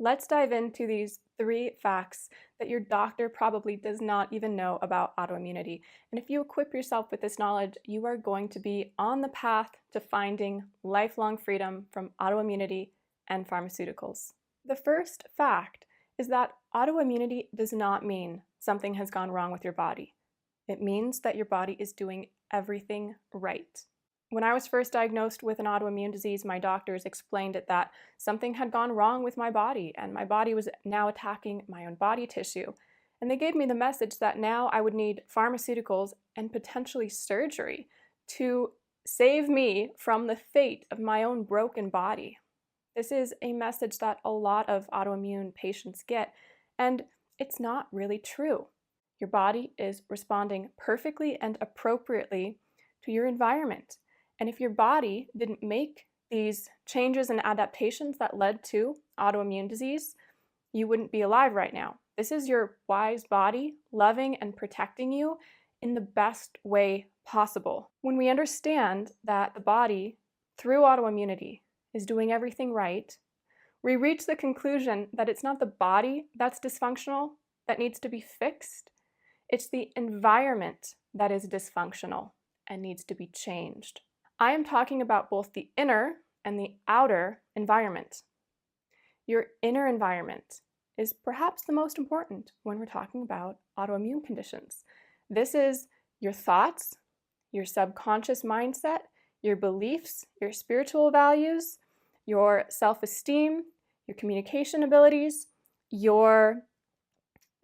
Let's dive into these 3 facts that your doctor probably does not even know about autoimmunity. And if you equip yourself with this knowledge, you are going to be on the path to finding lifelong freedom from autoimmunity and pharmaceuticals. The first fact is that autoimmunity does not mean something has gone wrong with your body. It means that your body is doing everything right. When I was first diagnosed with an autoimmune disease, my doctors explained it that something had gone wrong with my body and my body was now attacking my own body tissue. And they gave me the message that now I would need pharmaceuticals and potentially surgery to save me from the fate of my own broken body. This is a message that a lot of autoimmune patients get, and it's not really true. Your body is responding perfectly and appropriately to your environment. And if your body didn't make these changes and adaptations that led to autoimmune disease, you wouldn't be alive right now. This is your wise body loving and protecting you in the best way possible. When we understand that the body, through autoimmunity, is doing everything right, we reach the conclusion that it's not the body that's dysfunctional that needs to be fixed. It's the environment that is dysfunctional and needs to be changed. I am talking about both the inner and the outer environment. Your inner environment is perhaps the most important when we're talking about autoimmune conditions. This is your thoughts, your subconscious mindset, your beliefs, your spiritual values, your self-esteem, your communication abilities, your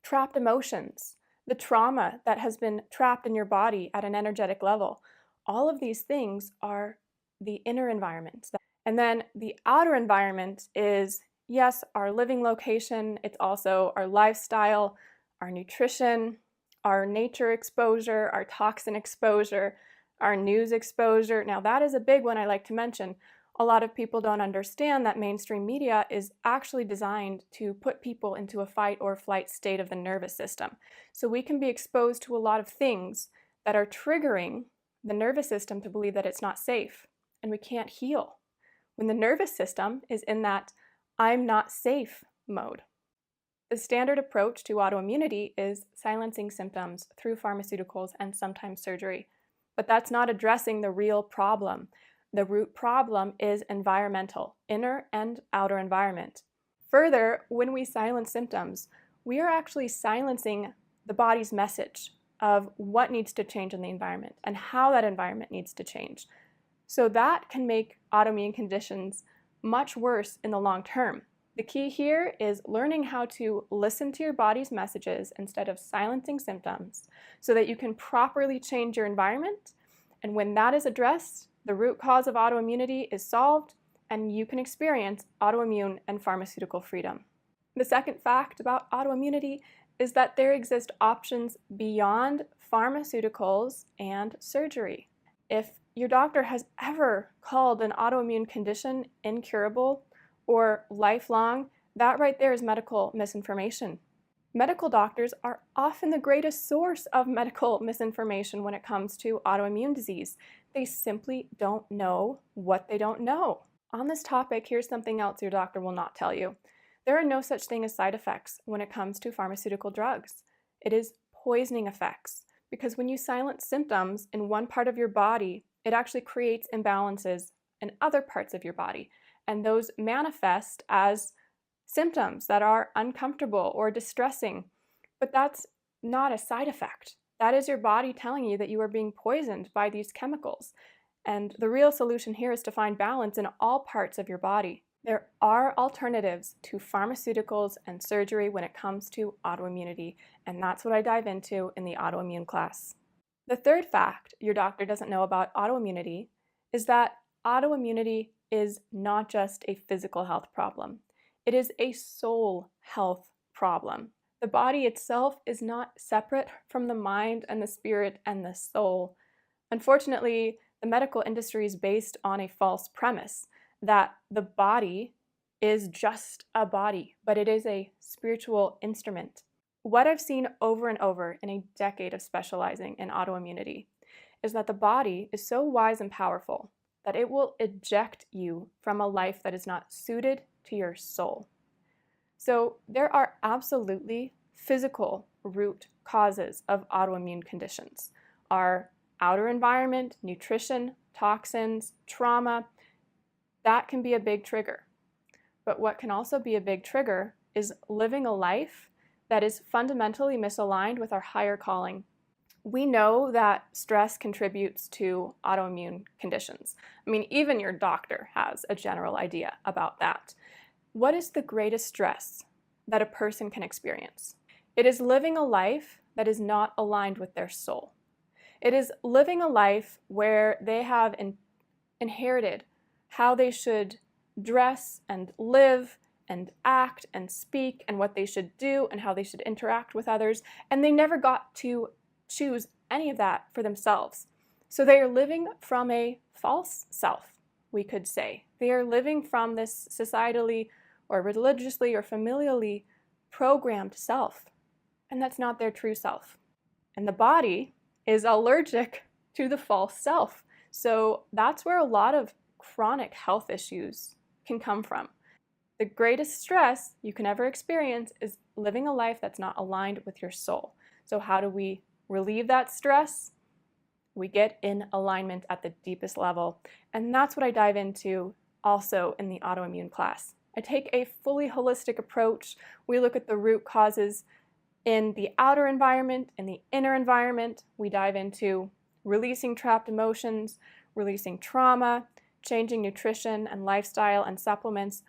trapped emotions, the trauma that has been trapped in your body at an energetic level. All of these things are the inner environment. And then the outer environment is, yes, our living location. It's also our lifestyle, our nutrition, our nature exposure, our toxin exposure, our news exposure. Now that is a big one I like to mention. A lot of people don't understand that mainstream media is actually designed to put people into a fight or flight state of the nervous system. So we can be exposed to a lot of things that are triggering the nervous system to believe that it's not safe and we can't heal when the nervous system is in that I'm not safe mode. The standard approach to autoimmunity is silencing symptoms through pharmaceuticals and sometimes surgery, but that's not addressing the real problem. The root problem is environmental, inner and outer environment. Further, when we silence symptoms, we are actually silencing the body's message of what needs to change in the environment and how that environment needs to change. So that can make autoimmune conditions much worse in the long term. The key here is learning how to listen to your body's messages instead of silencing symptoms so that you can properly change your environment. And when that is addressed, the root cause of autoimmunity is solved and you can experience autoimmune and pharmaceutical freedom. The second fact about autoimmunity is that there exist options beyond pharmaceuticals and surgery. If your doctor has ever called an autoimmune condition incurable or lifelong, that right there is medical misinformation. Medical doctors are often the greatest source of medical misinformation when it comes to autoimmune disease. They simply don't know what they don't know. On this topic, here's something else your doctor will not tell you. There are no such thing as side effects when it comes to pharmaceutical drugs. It is poisoning effects, because when you silence symptoms in one part of your body, it actually creates imbalances in other parts of your body, and those manifest as symptoms that are uncomfortable or distressing. But that's not a side effect. That is your body telling you that you are being poisoned by these chemicals. And the real solution here is to find balance in all parts of your body. There are alternatives to pharmaceuticals and surgery when it comes to autoimmunity, and that's what I dive into in the autoimmune class. The third fact your doctor doesn't know about autoimmunity is that autoimmunity is not just a physical health problem. It is a soul health problem. The body itself is not separate from the mind and the spirit and the soul. Unfortunately, the medical industry is based on a false premise that the body is just a body, but it is a spiritual instrument. What I've seen over and over in a decade of specializing in autoimmunity is that the body is so wise and powerful that it will eject you from a life that is not suited to your soul. So there are absolutely physical root causes of autoimmune conditions. Our outer environment, nutrition, toxins, trauma, that can be a big trigger. But what can also be a big trigger is living a life that is fundamentally misaligned with our higher calling. We know that stress contributes to autoimmune conditions. I mean, even your doctor has a general idea about that. What is the greatest stress that a person can experience? It is living a life that is not aligned with their soul. It is living a life where they have inherited how they should dress and live and act and speak and what they should do and how they should interact with others, and they never got to choose any of that for themselves. So they are living from a false self, we could say. They are living from this societally or religiously or familially programmed self, and that's not their true self. And the body is allergic to the false self. So that's where a lot of chronic health issues can come from. The greatest stress you can ever experience is living a life that's not aligned with your soul. So how do we relieve that stress? We get in alignment at the deepest level. And that's what I dive into also in the autoimmune class. I take a fully holistic approach. We look at the root causes in the outer environment, in the inner environment. We dive into releasing trapped emotions, releasing trauma, changing nutrition and lifestyle and supplements.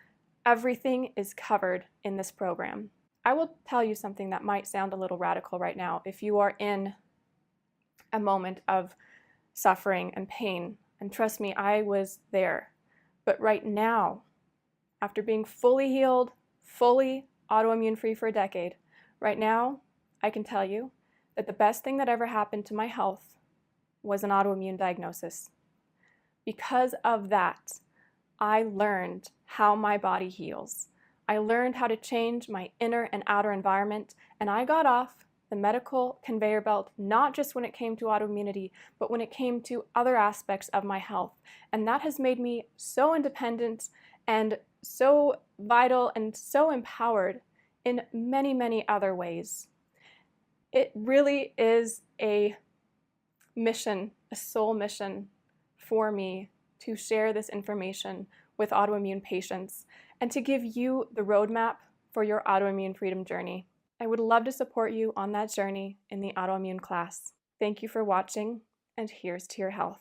Everything is covered in this program. I will tell you something that might sound a little radical right now. If you are in a moment of suffering and pain, and trust me, I was there. But right now, after being fully healed, fully autoimmune free for a decade, right now, I can tell you that the best thing that ever happened to my health was an autoimmune diagnosis. Because of that, I learned how my body heals. I learned how to change my inner and outer environment, and I got off the medical conveyor belt, not just when it came to autoimmunity, but when it came to other aspects of my health. And that has made me so independent and so vital and so empowered in many, many other ways. It really is a mission, a soul mission for me to share this information with autoimmune patients and to give you the roadmap for your autoimmune freedom journey. I would love to support you on that journey in the autoimmune class. Thank you for watching, and here's to your health.